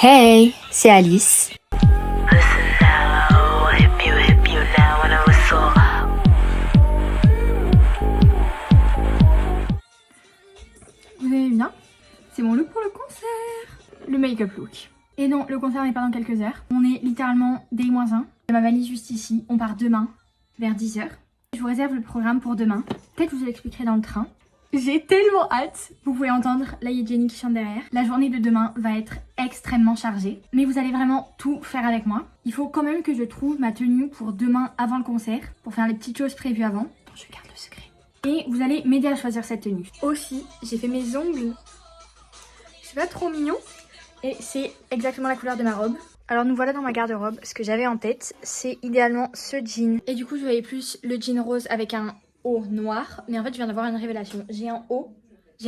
Hey, c'est Alice. Vous allez bien? C'est mon look pour le concert. Le make-up look. Et non, le concert n'est pas dans quelques heures. On est littéralement dès -1. J'ai ma valise juste ici. On part demain vers 10 h. Je vous réserve le programme pour demain. Peut-être je vous l'expliquerai dans le train. J'ai tellement hâte. Vous pouvez entendre là, il y a Jenny qui chante derrière. La journée de demain va être extrêmement chargée. Mais vous allez vraiment tout faire avec moi. Il faut quand même que je trouve ma tenue pour demain avant le concert. Pour faire les petites choses prévues avant. Je garde le secret. Et vous allez m'aider à choisir cette tenue. Aussi, j'ai fait mes ongles. C'est pas trop mignon. Et c'est exactement la couleur de ma robe. Alors nous voilà dans ma garde-robe. Ce que j'avais en tête, c'est idéalement ce jean. Et du coup, je voyais plus le jean rose avec un haut noir. Mais en fait, je viens d'avoir une révélation. J'ai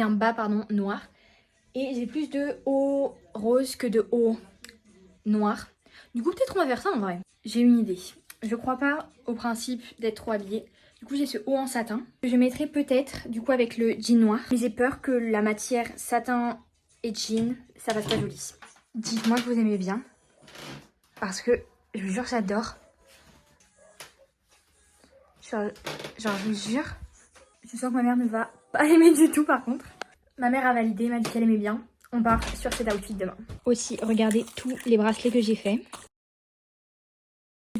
un bas noir. Et j'ai plus de haut rose que de haut noir. Du coup, peut-être on va faire ça en vrai. J'ai une idée. Je crois pas au principe d'être trop habillée. Du coup, j'ai ce haut en satin. Je mettrai peut-être, du coup, avec le jean noir. Mais j'ai peur que la matière satin et jean, ça fasse pas joli. Dites-moi que vous aimez bien. Parce que, je vous jure, j'adore. Genre, je vous jure. Je sens que ma mère ne va pas aimer du tout, par contre. Ma mère a validé, m'a dit qu'elle aimait bien. On part sur cet outfit demain. Aussi, regardez tous les bracelets que j'ai faits.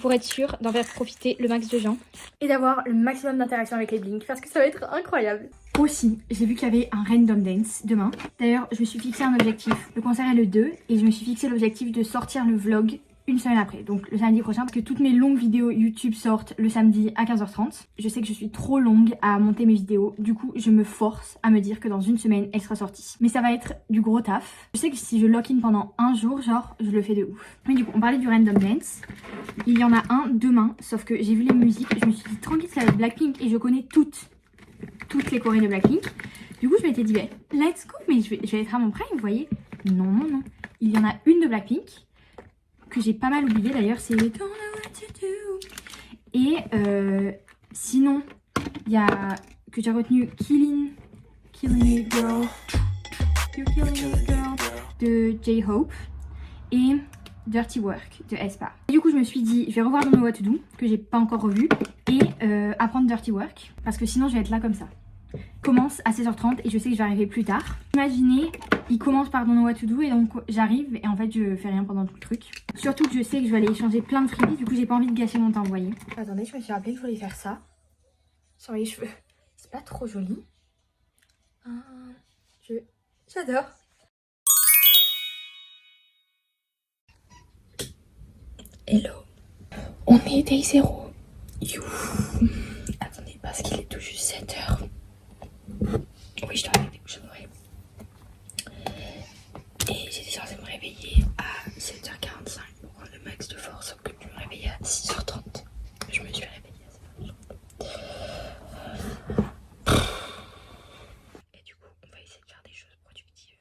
Pour être sûr d'en faire profiter le max de gens. Et d'avoir le maximum d'interaction avec les blinks. Parce que ça va être incroyable. Aussi, j'ai vu qu'il y avait un random dance demain. D'ailleurs, je me suis fixé un objectif. Le concert est le 2. Et je me suis fixé l'objectif de sortir le vlog une semaine après, donc le samedi prochain, parce que toutes mes longues vidéos YouTube sortent le samedi à 15 h 30. Je sais que je suis trop longue à monter mes vidéos, du coup je me force à me dire que dans une semaine elle sera sortie. Mais ça va être du gros taf. Je sais que si je lock-in pendant un jour, genre je le fais de ouf. Mais du coup on parlait du random dance. Il y en a un demain, sauf que j'ai vu les musiques, je me suis dit tranquille, ça va être Blackpink et je connais toutes les chorés de Blackpink. Du coup je m'étais dit let's go, mais je vais être à mon prime, vous voyez. Non. Il y en a une de Blackpink que j'ai pas mal oublié d'ailleurs, c'est Don't Know What To Do. Et sinon, il y a que j'ai retenu Killing It Girl, You're Killing It Girl de J-Hope et Dirty Work de aespa. Et du coup, je me suis dit, je vais revoir Don't Know What To Do que j'ai pas encore revu et apprendre Dirty Work parce que sinon je vais être là comme ça. Commence à 16 h 30 et je sais que je vais arriver plus tard. Imaginez, il commence par Don't Know What To Do et donc j'arrive et en fait je fais rien pendant tout le truc. Surtout que je sais que je vais aller échanger plein de freebies, du coup j'ai pas envie de gâcher mon temps, vous voyez. Attendez, je me suis rappelé que je voulais faire ça sur les cheveux. C'est pas trop joli. J'adore. Hello. On est day 0. Attendez, parce qu'il est tout juste 7 h. Oui, je dois aller coucher mon réveil. Et j'étais censée me réveiller à 7 h 45 pour prendre le max de force, sauf que je me réveillais à 6 h 30. Je me suis réveillée à 7 h 30. Et du coup, on va essayer de faire des choses productives.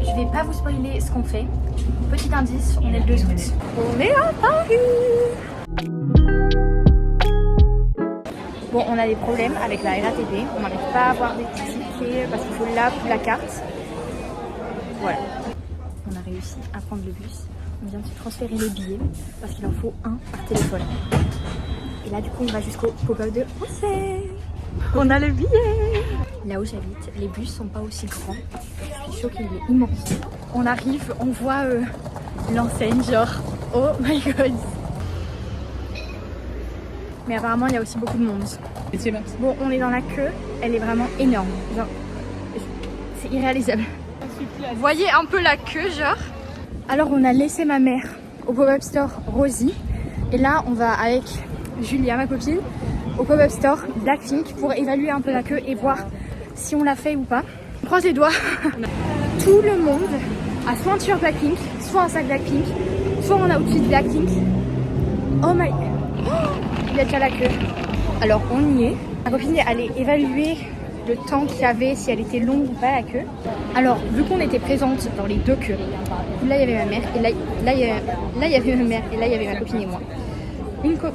Je vais pas vous spoiler ce qu'on fait. Petit indice, on est le 2 août. On est à Paris. Bon, on a des problèmes avec la RATP. On n'arrive pas à avoir des tickets parce qu'il faut l'app ou la carte. Voilà. On a réussi à prendre le bus. On vient de se transférer les billets parce qu'il en faut un par téléphone. Et là, du coup, on va jusqu'au pop-up de Orsay. On a le billet. Là où j'habite, les bus sont pas aussi grands. Je suis choquée, il est immense. On arrive, on voit l'enseigne, genre, oh my god. Mais apparemment, il y a aussi beaucoup de monde. Bon, on est dans la queue, elle est vraiment énorme. Genre, c'est irréalisable. Vous voyez un peu la queue, genre. Alors on a laissé ma mère au pop-up store Rosie. Et là on va avec Julia, ma copine, au pop-up store Blackpink pour évaluer un peu la queue et voir si on l'a fait ou pas. On croise les doigts. Tout le monde a soit un t-shirt Blackpink, soit un sac Blackpink, soit un outfit Blackpink. Oh my... Oh, il y a déjà la queue. Alors on y est. Ma copine est allée évaluer le temps qu'il y avait, si elle était longue ou pas la queue. Alors vu qu'on était présente dans les deux queues, là il y avait ma mère et là il y avait ma mère et là il y avait ma copine et moi.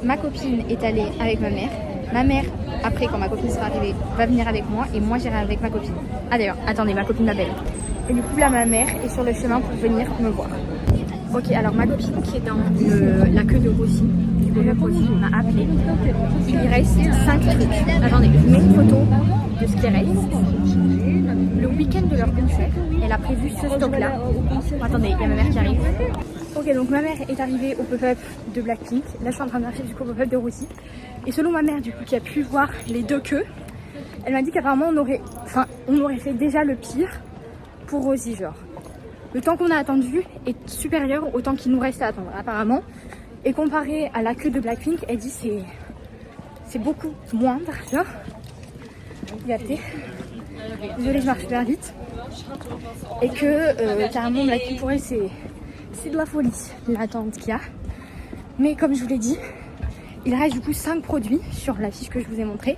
Ma copine est allée avec ma mère. Ma mère, après quand ma copine sera arrivée, va venir avec moi et moi j'irai avec ma copine. Ah d'ailleurs, attendez, ma copine m'appelle. Et du coup là ma mère est sur le chemin pour venir me voir. Ok, alors ma copine qui est dans la queue de Rosie, du pop-up Rosie, m'a appelé. Il reste 5 trucs. Attendez, je vous mets une photo de ce qui reste. Le week-end de leur concert, elle a prévu ce stock-là. Attendez, il y a ma mère qui arrive. Ok, donc ma mère est arrivée au pop-up de Blackpink. Là, je suis en train de marcher du coup au pop-up de Rosie. Et selon ma mère, du coup, qui a pu voir les deux queues, elle m'a dit qu'apparemment on aurait fait déjà le pire pour Rosie, genre. Le temps qu'on a attendu est supérieur au temps qu'il nous reste à attendre, apparemment. Et comparé à la queue de Blackpink, elle dit c'est beaucoup moindre, genre. Regardez. Désolée, je marche super vite. Et que carrément Blackpink pour elle c'est de la folie, l'attente qu'il y a. Mais comme je vous l'ai dit, il reste du coup 5 produits sur la fiche que je vous ai montrée.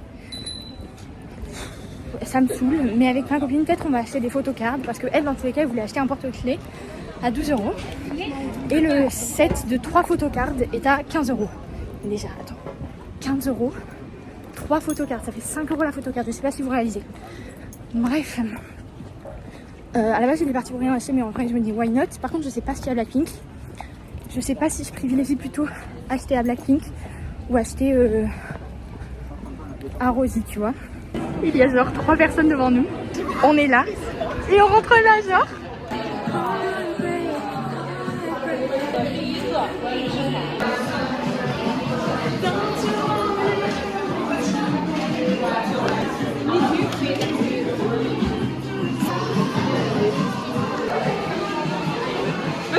Ça me saoule, mais avec ma copine peut-être on va acheter des photocards parce qu'elle dans tous les cas elle voulait acheter un porte-clés à 12 €. Et le set de 3 photocards est à 15 €. Déjà, attends, 15 €, 3 photocards, ça fait 5 € la photocard, je sais pas si vous réalisez. Bref, à la base j'étais partie pour rien acheter, mais en vrai je me dis why not. Par contre je sais pas ce qu'il y a à Blackpink. Je sais pas si je privilégie plutôt acheter à Blackpink ou acheter à Rosie, tu vois. Il y a genre 3 personnes devant nous. On est là et on rentre là, genre.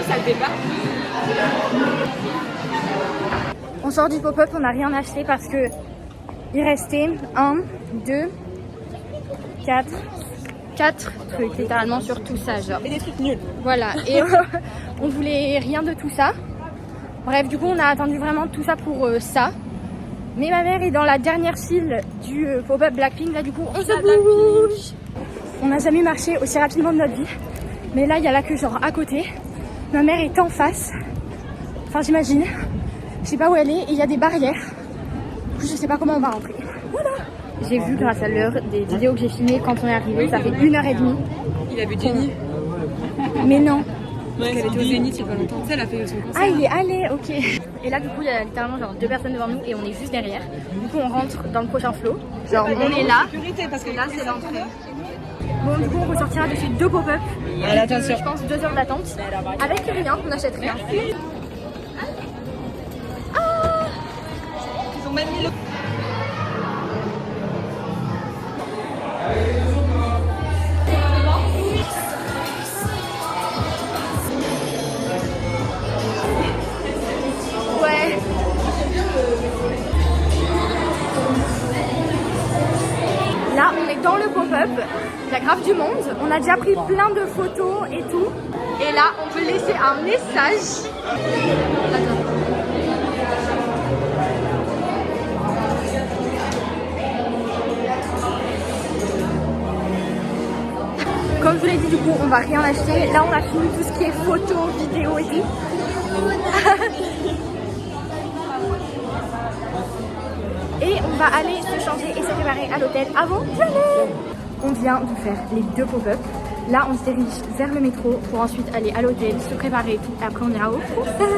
Ça le fait pas. On sort du pop-up, on n'a rien acheté parce que il restait 1, 2, 4 trucs littéralement sur tout ça, genre. Et des trucs nuls. Voilà, et on voulait rien de tout ça. Bref, du coup on a attendu vraiment tout ça pour ça. Mais ma mère est dans la dernière file du pop-up Blackpink, là du coup on se bouge. On n'a jamais marché aussi rapidement de notre vie. Mais là il y a la queue genre à côté. Ma mère est en face. Enfin j'imagine. Je sais pas où elle est et il y a des barrières. Du coup je sais pas comment on va rentrer. Voilà. J'ai vu grâce à l'heure des vidéos que j'ai filmées quand on est arrivé, ça fait 1h30. Il a vu Jenny. Mais non. Ouais, elle était au Zénith il y a pas longtemps. Tu sais, elle a fait son concert. Ah, il est allé, ok. Et là, du coup, il y a littéralement genre 2 personnes devant nous et on est juste derrière. Du coup, on rentre dans le prochain flow. Genre, on est là. Parce que là, c'est l'entrée. Bon, du coup, on ressortira de ces 2 pop-up. Attention. Je pense 2 heures d'attente. Avec rien, on n'achète rien. Ah, Ils ont même mis le. ouais. Là, on est dans le pop-up. Il y a grave du monde. On a déjà pris plein de photos et tout. Et là, on peut laisser un message. Attends. Comme je vous l'ai dit, du coup, on va rien acheter. Là, on a fini tout ce qui est photo, vidéo et tout. Et on va aller se changer et se préparer à l'hôtel avant d'y aller. On vient de faire les 2 pop-up. Là, on se dirige vers le métro pour ensuite aller à l'hôtel, se préparer et tout. Et après, on ira au concert.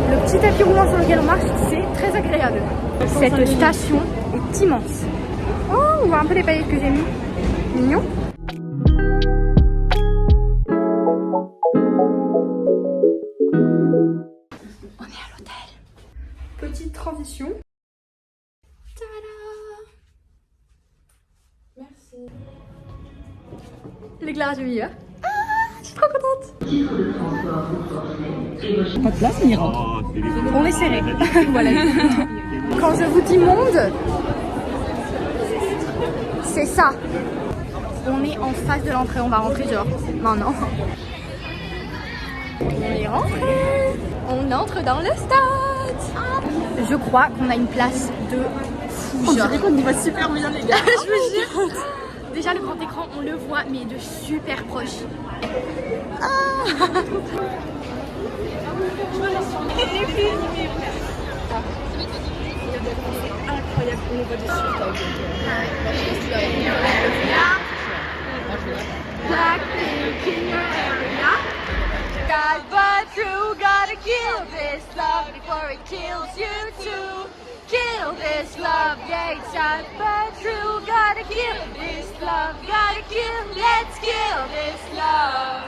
Le petit tapis roulant sur lequel on marche, c'est très agréable. Cette station est immense. Oh, on voit un peu les paillettes que j'ai mis. Mignon. On est à l'hôtel. Petite transition. Tada! Merci. L'éclairage du milieu. Ah, je suis trop contente. Pas de place, on y rentre. On est serré. Voilà. Quand je vous dis monde, c'est ça. On est en face de l'entrée, on va rentrer genre maintenant. On est rentré. On entre dans le stade. Je crois qu'on a une place de fou. On dirait qu'on y va super bien, les gars. Je vous jure. Déjà le grand écran, on le voit, mais de super proche. Incroyable, on est pas dessus. God, but you gotta kill this love before it kills you too. Kill this love, yeah, it's shot, but you gotta kill this love. Gotta kill, let's kill this love.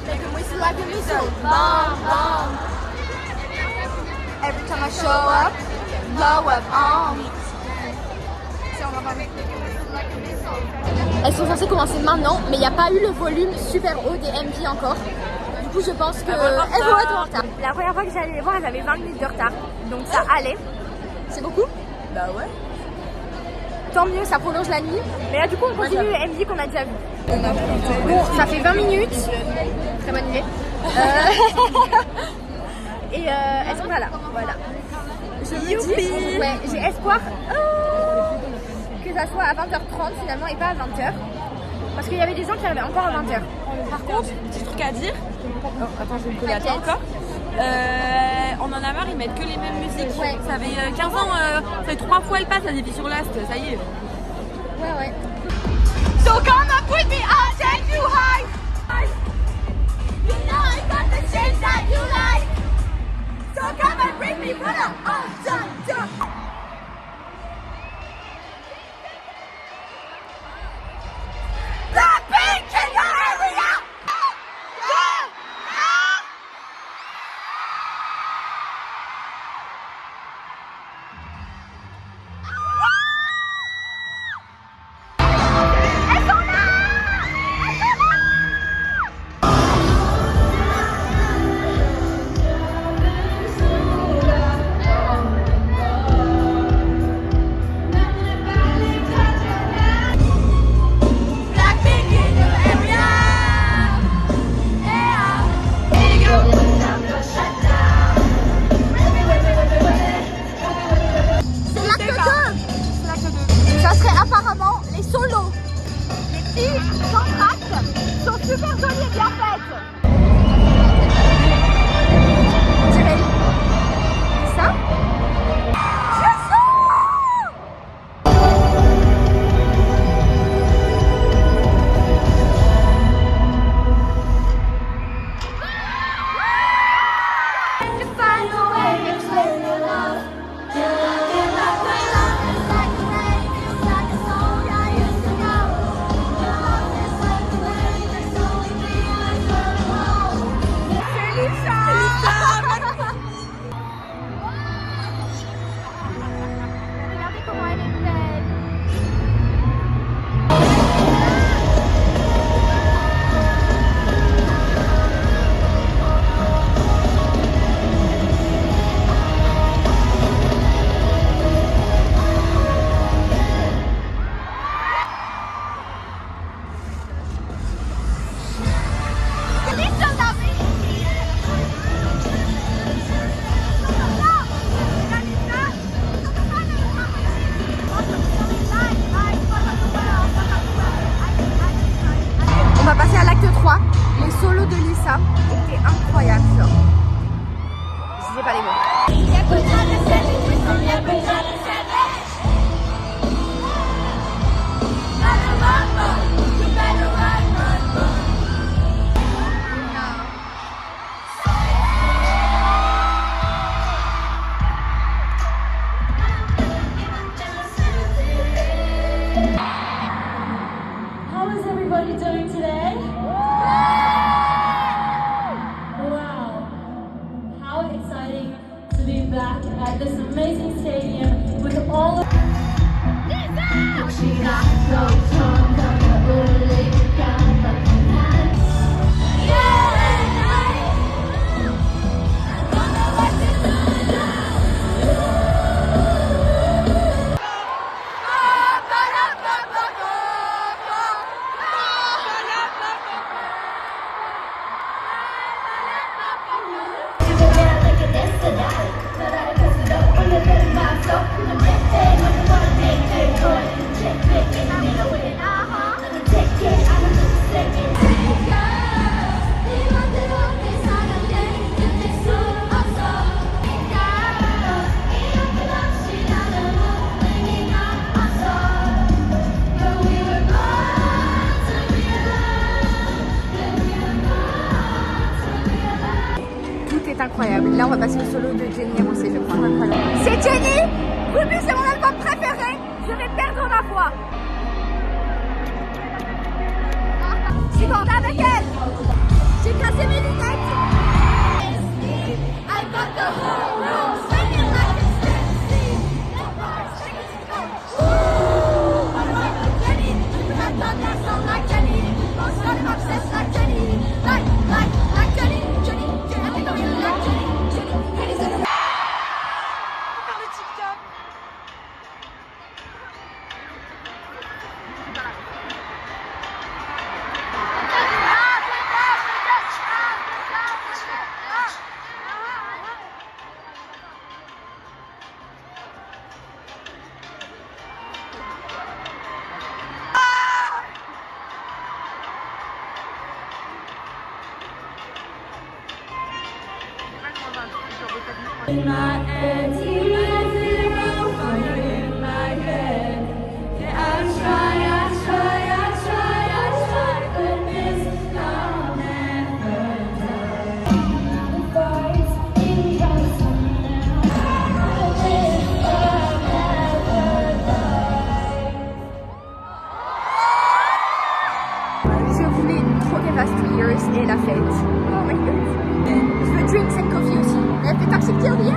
Make him whistle like a missile, bomb, bomb. Every time I show up, blow up on. Elles sont censées commencer maintenant, mais il n'y a pas eu le volume super haut des MV encore. Du coup, je pense que elles vont être en retard. La première fois que j'allais les voir, elles avaient 20 minutes de retard. Donc ça allait. C'est beaucoup? Bah ouais. Tant mieux, ça prolonge la nuit. Mais là, du coup, on continue les MV qu'on a déjà vus. Bon, ça fait 20 minutes. Très bonne idée. Et elles sont pas là. Voilà. Je me dis, ouais, j'ai espoir que ça soit à 20h30 finalement et pas à 20h. Parce qu'il y avait des gens qui arrivaient encore à 20h. Par contre, petit truc à dire. Oh, attends, je vais me coller à toi encore. On en a marre, ils mettent que les mêmes musiques. Ouais. Ça fait 15 ans, ça fait 3 fois elle passe la défi sur l'Ast, ça y est. Ouais, ouais. So come up with me, I'll take you high. You know I got the shit that you like. So come and bring me, put up, jump. Blackpink in your area! Ça serait apparemment les solos. Les filles s'entractent, sont super jolies et bien faites. On dirait ça. est incroyable. Là, on va passer au solo de Jenny Rosé, je crois. C'est Jenny. Ruby, c'est mon album préféré. Je vais perdre ma voix. Je suis cordée avec elle. J'ai cassé mes lunettes. I got the whole room singing like it's Tennessee. Ooh, what about Jenny? You have done that song like Jenny. Most of them obsessed like Jenny. Like Jenny. Jenny. I think I'm really like Jenny. Jenny's in the... Faire le TikTok. Je voulais trop qu'elle fasse 3 years et la fête. Oh my god. Je veux drinks and coffee aussi. Mais elle fait toxic till the end.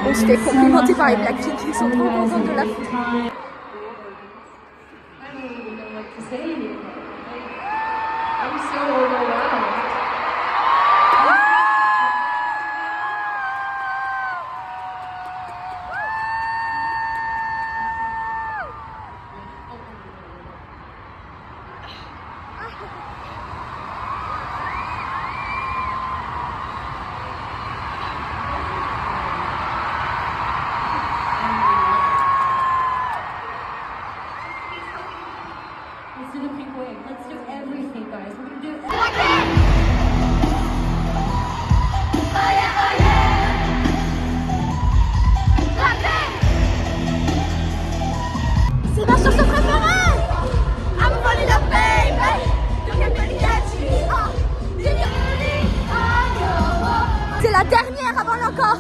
On se fait complimenter par les Blackpink qui sont trop contents de la fête. Let's do the pre-wave. Let's do everything, guys. We're gonna do everything. C'est ma chanson préférée. I'm falling up, baby. C'est la dernière avant l'encore.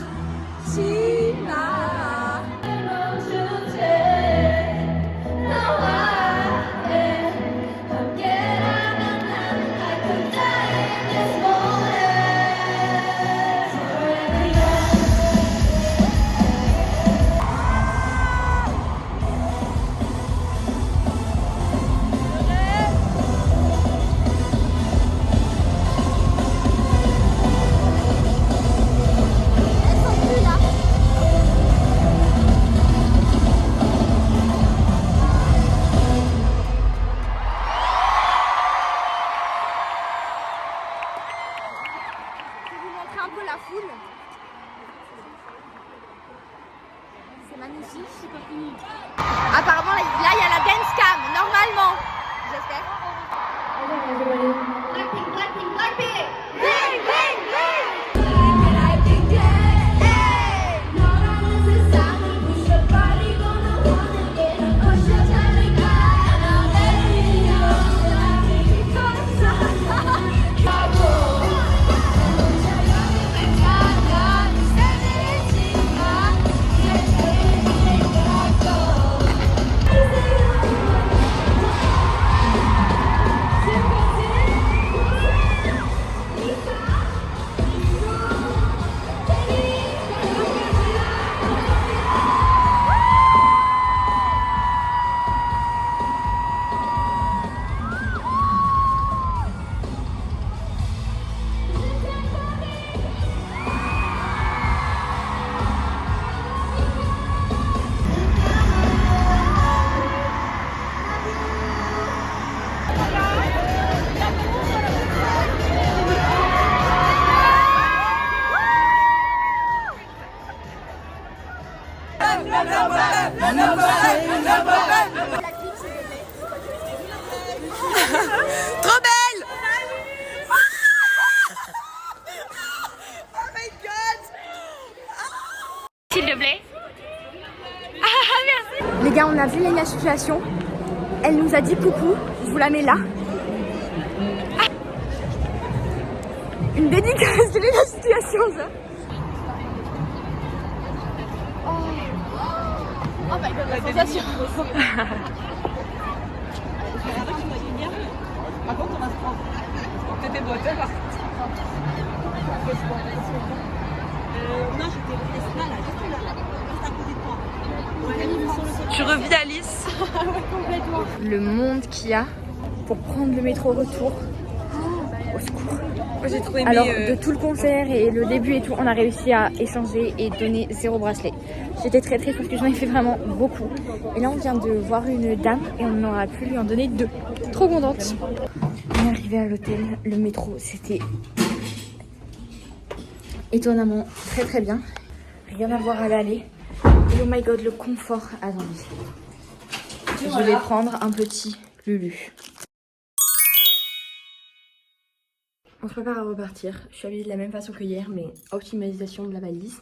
situation. Elle nous a dit coucou, je vous la mets là. Ah, une dédicace, quelle est la situation ça? Oh my god, la sensation. Par contre, on va se prendre. T'étais boîte là. Non, j'étais là, juste à côté de toi. Tu revis Alice. Complètement. Le monde qu'il y a pour prendre le métro retour. Au secours. J'ai trop aimé. Alors, de tout le concert et le début et tout, on a réussi à échanger et donner 0 bracelet. J'étais très triste parce que j'en ai fait vraiment beaucoup. Et là, on vient de voir une dame et on aura pu lui en donner 2. Trop contente. On est arrivé à l'hôtel. Le métro, c'était étonnamment très très bien. Rien à voir à l'aller. Et oh my god, le confort. Attendez. Je vais prendre un petit Lulu. On se prépare à repartir. Je suis habillée de la même façon que hier, mais optimisation de la valise.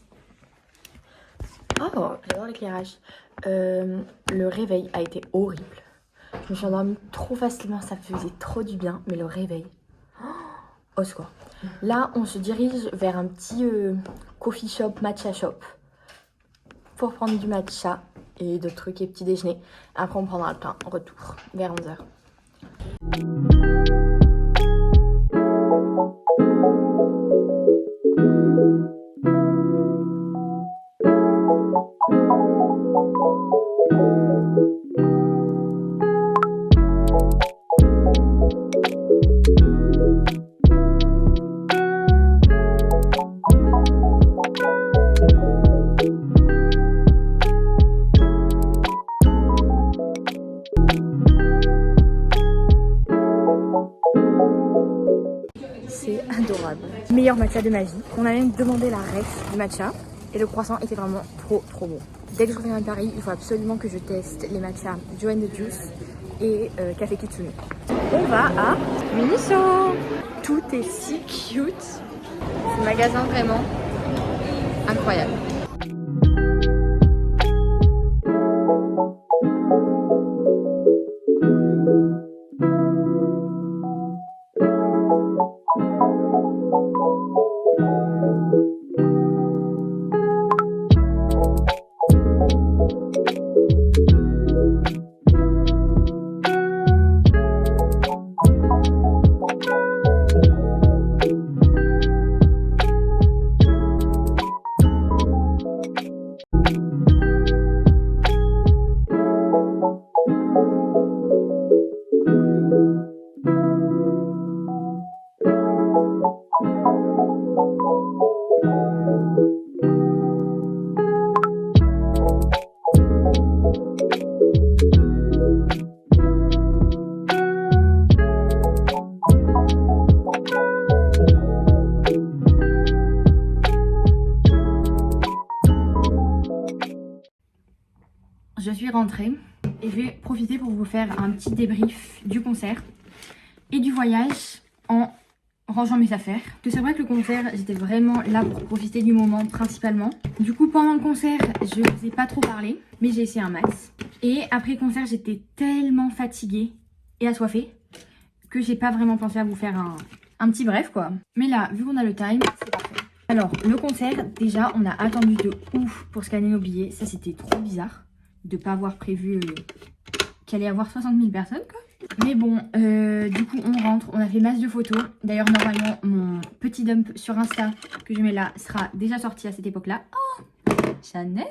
Oh, j'adore l'éclairage. Le réveil a été horrible. Je me suis endormie trop facilement, ça faisait trop du bien, mais le réveil... Oh, c'est quoi? Là, on se dirige vers un petit coffee shop, matcha shop, pour prendre du matcha et d'autres trucs et petit déjeuner. Après, on prendra le train, retour, vers 11h. C'est adorable. Meilleur matcha de ma vie. On a même demandé la ref du matcha et le croissant était vraiment trop bon. Dès que je reviens à Paris, il faut absolument que je teste les matchas Joe and the Juice et Café Kitsune. On va à Miniso. Tout est si cute. Ce magasin vraiment incroyable. Je suis rentrée et je vais profiter pour vous faire un petit débrief du concert et du voyage en rangeant mes affaires. C'est vrai que le concert, j'étais vraiment là pour profiter du moment principalement. Du coup, pendant le concert, je ne vous ai pas trop parlé, mais j'ai essayé un max. Et après le concert, j'étais tellement fatiguée et assoiffée que j'ai pas vraiment pensé à vous faire un petit bref quoi. Mais là, vu qu'on a le time, c'est parfait. Alors, le concert, déjà, on a attendu de ouf pour scanner nos billets. Ça, c'était trop bizarre de pas avoir prévu qu'il allait y avoir 60 000 personnes quoi. Mais bon, du coup on rentre, on a fait masse de photos. D'ailleurs normalement mon petit dump sur Insta que je mets là sera déjà sorti à cette époque là. Oh, Chanel.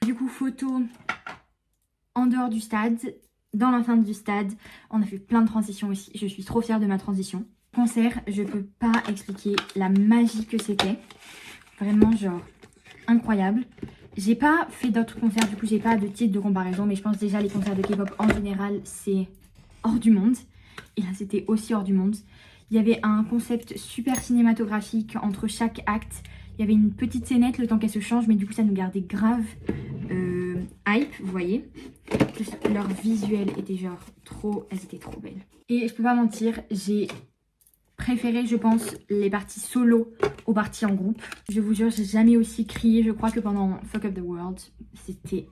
Du coup photos en dehors du stade, dans l'enceinte du stade. On a fait plein de transitions aussi, je suis trop fière de ma transition. Concert, je peux pas expliquer la magie que c'était. Vraiment genre incroyable. J'ai pas fait d'autres concerts, du coup j'ai pas de titre de comparaison, mais je pense déjà les concerts de K-pop en général c'est hors du monde. Et là c'était aussi hors du monde. Il y avait un concept super cinématographique entre chaque acte. Il y avait une petite scénette le temps qu'elle se change, mais du coup ça nous gardait grave hype, vous voyez. Leur visuel était genre trop, elles étaient trop belles. Et je peux pas mentir, j'ai préféré je pense les parties solo aux parties en groupe. Je vous jure, j'ai jamais aussi crié, je crois, que pendant Fuck Up The World. C'était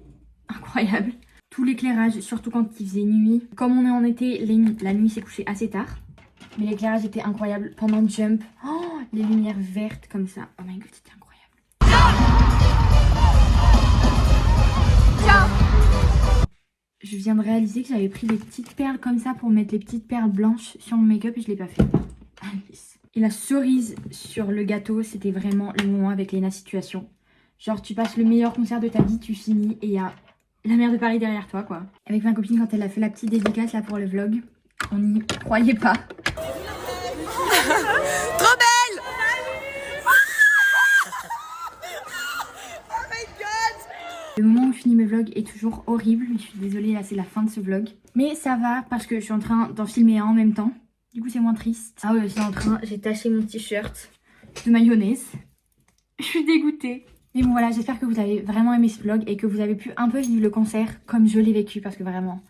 incroyable. tout l'éclairage, surtout quand il faisait nuit. Comme on est en été, la nuit s'est couchée assez tard. Mais l'éclairage était incroyable pendant Jump. Oh, les lumières vertes comme ça. Oh my god, c'était incroyable. Je viens de réaliser que j'avais pris des petites perles comme ça pour mettre les petites perles blanches sur mon make-up et je l'ai pas fait. Et la cerise sur le gâteau, c'était vraiment le moment avec Léna Situation. Genre tu passes le meilleur concert de ta vie, tu finis et il y a la mer de Paris derrière toi quoi. Avec ma copine quand elle a fait la petite dédicace là pour le vlog, on n'y croyait pas. Trop belle. Oh my god. Le moment où je finis mes vlogs est toujours horrible, mais je suis désolée, là c'est la fin de ce vlog. Mais ça va parce que je suis en train d'en filmer un en même temps. Du coup c'est moins triste. Ah ouais, j'ai taché mon t-shirt de mayonnaise. Je suis dégoûtée. Mais bon voilà, j'espère que vous avez vraiment aimé ce vlog et que vous avez pu un peu vivre le concert comme je l'ai vécu parce que vraiment,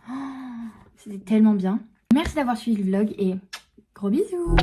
c'était tellement bien. Merci d'avoir suivi le vlog et gros bisous.